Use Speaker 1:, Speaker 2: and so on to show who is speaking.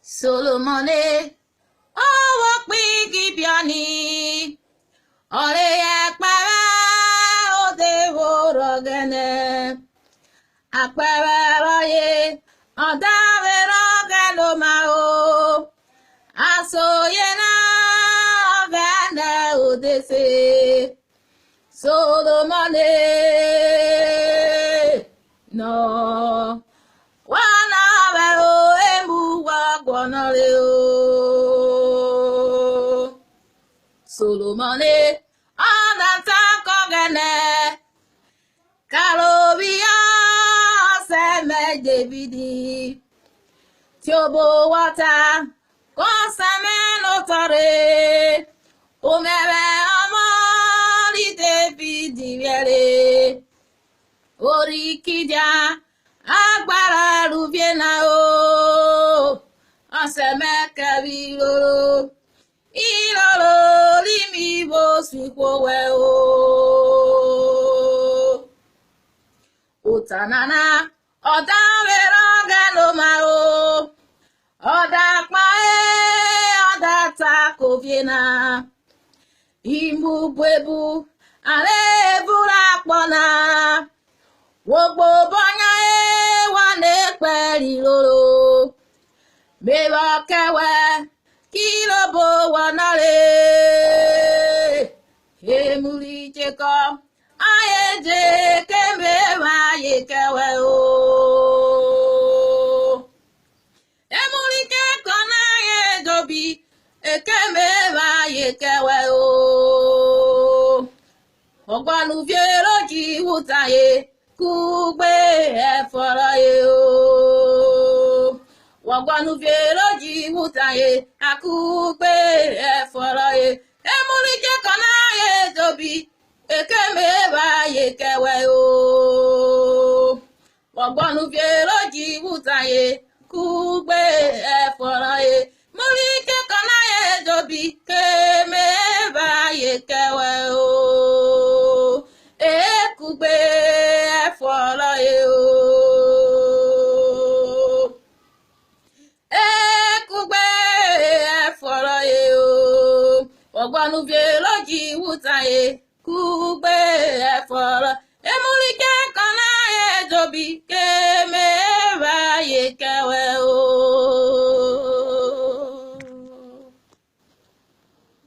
Speaker 1: Solomone owo pigi biani ore akpara ode worogene akpara roye odave rogeno mao asoyena ogene odese Solomone no wana vero emu wagwanale o Solomone anata kogene karobia seme Davidi tiobo wata kosame notare omere amori Davidi yere orikidia agbára rubiena o aseme kabiro ilolo limi bo sikwowe o utanana odavero ganoma o odakpa odata koviena imubwebu arebura kpona wogbo bonya wa na-ekperi loro mebe kewe kilobo wanare emuli cheko ayeje kembe waye kewe o emuli cheko na yejobi ekembe waye kewe o ogbanu viero ji wutaye kugbe eforo ye o wagwanu viero ji wutaye akugbe eforo ye emulike kona ye dobi ekeme ba ye kewe o wagwanu viero ji wutaye kugbe eforo ye mulike kona ye dobi keme ba ye kewe o ekugbe eforo ye o ekugbe eforo ye o ogbanu viero ji wutaye kugbe eforo